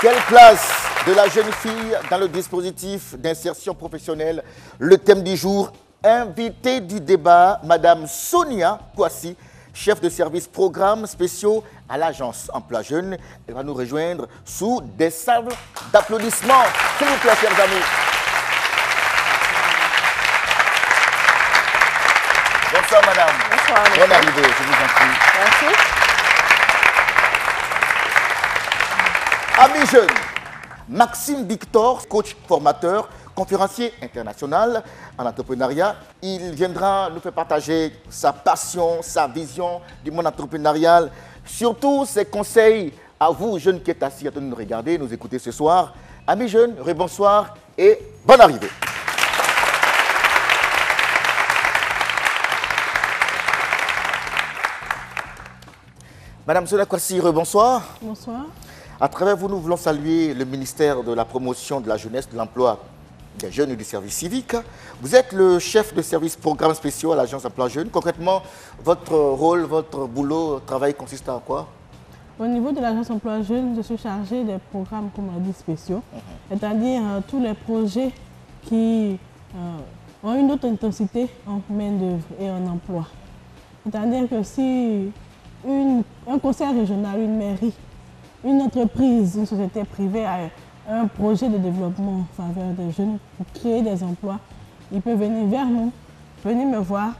Quelle place de la jeune fille dans le dispositif d'insertion professionnelle? Le thème du jour, invité du débat, Madame Sonia Kouassi, chef de service programmes spéciaux à l'agence Emploi Jeune. Elle va nous rejoindre sous des sables d'applaudissements. S'il vous plaît, chers amis. Bonsoir, madame. Bonsoir. Bonne arrivée, je vous en prie. Merci. Amis jeunes, Maxime Victor, coach formateur, conférencier international en entrepreneuriat. Il viendra nous faire partager sa passion, sa vision du monde entrepreneurial, surtout ses conseils à vous, jeunes qui êtes assis à nous regarder, nous écouter ce soir. Amis jeunes, rebonsoir et bonne arrivée. Madame Sonia Kouassi, rebonsoir. Bonsoir. À travers vous, nous voulons saluer le ministère de la promotion de la jeunesse, de l'emploi des jeunes et du service civique. Vous êtes le chef de service programmes spéciaux à l'agence Emploi Jeune. Concrètement, votre rôle, votre boulot, travail consiste à quoi? Au niveau de l'agence Emploi Jeune, je suis chargée des programmes, comme on a dit, spéciaux, c'est-à-dire tous les projets qui ont une autre intensité en main-d'œuvre et en emploi. C'est-à-dire que si un conseil régional, une mairie, une entreprise, une société privée a un projet de développement en faveur des jeunes pour créer des emplois, il peut venir vers nous, venir me voir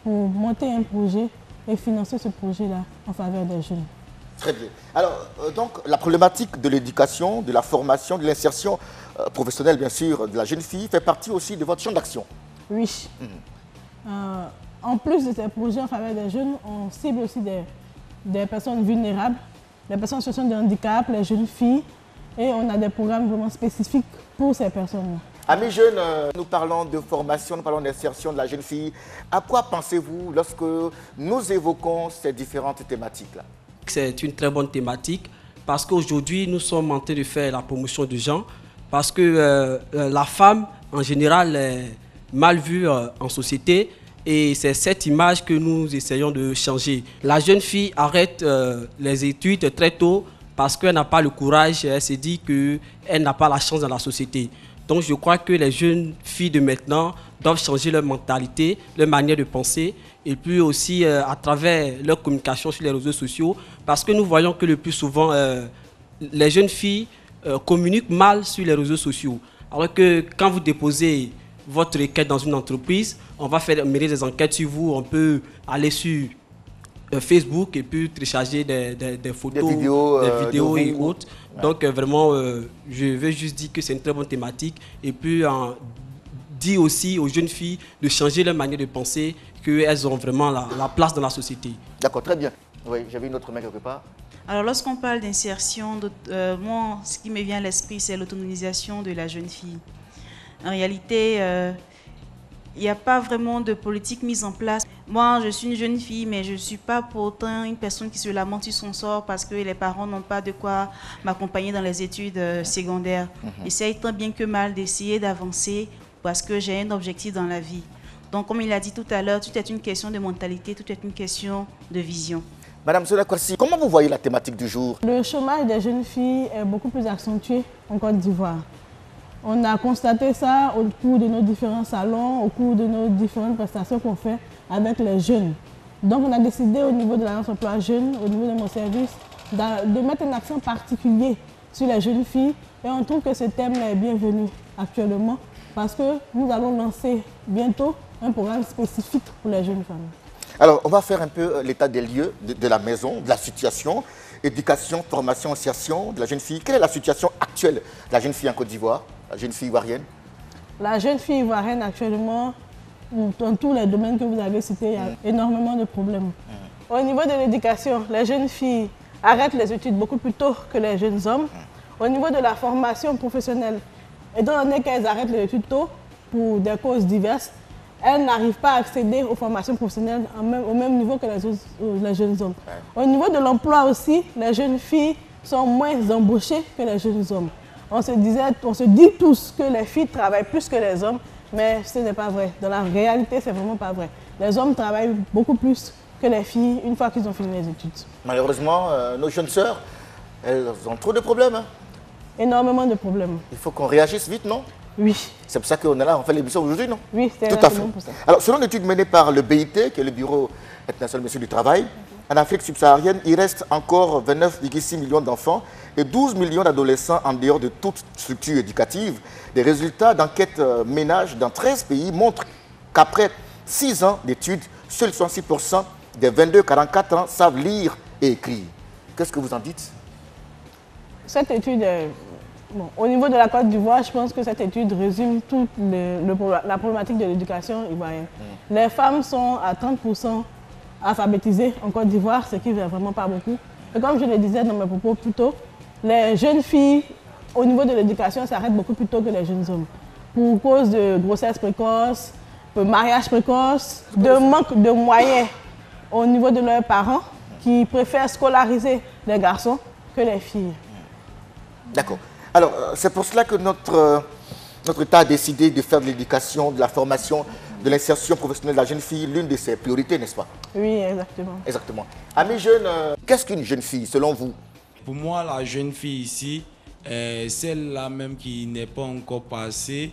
pour monter un projet et financer ce projet-là en faveur des jeunes. Très bien. Alors, donc, la problématique de l'éducation, de la formation, de l'insertion professionnelle, bien sûr, de la jeune fille, fait partie aussi de votre champ d'action. Oui. En plus de ces projets en faveur des jeunes, on cible aussi des personnes vulnérables, les personnes en situation de handicap, les jeunes filles, et on a des programmes vraiment spécifiques pour ces personnes-là. Amis jeunes, nous parlons de formation, nous parlons d'insertion de la jeune fille. À quoi pensez-vous lorsque nous évoquons ces différentes thématiques-là? C'est une très bonne thématique parce qu'aujourd'hui, nous sommes en train de faire la promotion du genre parce que la femme, en général, est mal vue en société. Et c'est cette image que nous essayons de changer. La jeune fille arrête les études très tôt parce qu'elle n'a pas le courage, elle se dit qu'elle n'a pas la chance dans la société. Donc je crois que les jeunes filles de maintenant doivent changer leur mentalité, leur manière de penser, et puis aussi à travers leur communication sur les réseaux sociaux, parce que nous voyons que le plus souvent, les jeunes filles communiquent mal sur les réseaux sociaux. Alors que quand vous déposez votre requête dans une entreprise, on va mener des enquêtes sur vous, on peut aller sur Facebook et puis télécharger des photos, des vidéos et autres. Ouais. Donc vraiment, je veux juste dire que c'est une très bonne thématique et puis dire aussi aux jeunes filles de changer leur manière de penser, qu'elles ont vraiment la place dans la société. D'accord, très bien. Oui, j'avais une autre main quelque part. Alors lorsqu'on parle d'insertion, moi, ce qui me vient à l'esprit, c'est l'autonomisation de la jeune fille. En réalité, il n'y a pas vraiment de politique mise en place. Moi, je suis une jeune fille, mais je ne suis pas pour autant une personne qui se lamente sur son sort parce que les parents n'ont pas de quoi m'accompagner dans les études secondaires. J'essaie tant bien que mal d'essayer d'avancer parce que j'ai un objectif dans la vie. Donc, comme il a dit tout à l'heure, tout est une question de mentalité, tout est une question de vision. Madame Sonia Kouassi, comment vous voyez la thématique du jour? Le chômage des jeunes filles est beaucoup plus accentué en Côte d'Ivoire. On a constaté ça au cours de nos différents salons, au cours de nos différentes prestations qu'on fait avec les jeunes. Donc on a décidé au niveau de l'agence Emploi Jeune, au niveau de mon service, de mettre un accent particulier sur les jeunes filles. Et on trouve que ce thème-là est bienvenu actuellement parce que nous allons lancer bientôt un programme spécifique pour les jeunes femmes. Alors on va faire un peu l'état des lieux de la maison, de la situation, éducation, formation, insertion de la jeune fille. Quelle est la situation actuelle de la jeune fille en Côte d'Ivoire? La jeune fille ivoirienne? La jeune fille ivoirienne actuellement, dans tous les domaines que vous avez cités, il y a énormément de problèmes. Au niveau de l'éducation, les jeunes filles arrêtent les études beaucoup plus tôt que les jeunes hommes. Au niveau de la formation professionnelle, étant donné qu'elles arrêtent les études tôt pour des causes diverses, elles n'arrivent pas à accéder aux formations professionnelles au même niveau que les jeunes hommes. Au niveau de l'emploi aussi, les jeunes filles sont moins embauchées que les jeunes hommes. On se dit tous que les filles travaillent plus que les hommes, mais ce n'est pas vrai. Dans la réalité, c'est vraiment pas vrai. Les hommes travaillent beaucoup plus que les filles une fois qu'ils ont fini les études. Malheureusement, nos jeunes sœurs, elles ont trop de problèmes. Hein. énormément de problèmes. Il faut qu'on réagisse vite, non? Oui. C'est pour ça qu'on est là, on fait l'émission aujourd'hui, non? Oui, c'est tout à fait. exactement pour ça. Alors, selon une étude menée par le BIT, qui est le Bureau international du travail, en Afrique subsaharienne, il reste encore 29,6 millions d'enfants et 12 millions d'adolescents en dehors de toute structure éducative. Les résultats d'enquêtes ménages dans 13 pays montrent qu'après 6 ans d'études, seuls 66% des 22-44 ans savent lire et écrire. Qu'est-ce que vous en dites? Cette étude, bon, au niveau de la Côte d'Ivoire, je pense que cette étude résume toute la problématique de l'éducation ivoirienne. Les femmes sont à 30% alphabétisées en Côte d'Ivoire, ce qui ne fait vraiment pas beaucoup. Et comme je le disais dans mes propos plus tôt, les jeunes filles, au niveau de l'éducation, s'arrêtent beaucoup plus tôt que les jeunes hommes. Pour cause de grossesse précoce, de mariage précoce, de manque de moyens au niveau de leurs parents qui préfèrent scolariser les garçons que les filles. D'accord. Alors, c'est pour cela que notre État a décidé de faire de l'éducation, de la formation, de l'insertion professionnelle de la jeune fille l'une de ses priorités, n'est-ce pas? Oui, exactement. Exactement. Amis jeunes, qu'est-ce qu'une jeune fille, selon vous? Pour moi, la jeune fille ici, celle-là même qui n'est pas encore passée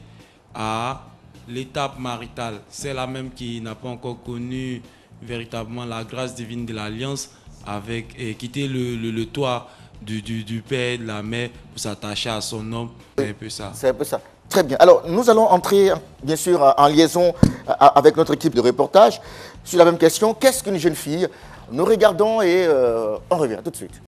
à l'étape maritale, celle-là même qui n'a pas encore connu véritablement la grâce divine de l'alliance avec quitter le toit du père et de la mère pour s'attacher à son homme. C'est un peu ça. C'est un peu ça. Très bien. Alors, nous allons entrer, bien sûr, en liaison avec notre équipe de reportage sur la même question. Qu'est-ce qu'une jeune fille? Nous regardons et on revient tout de suite.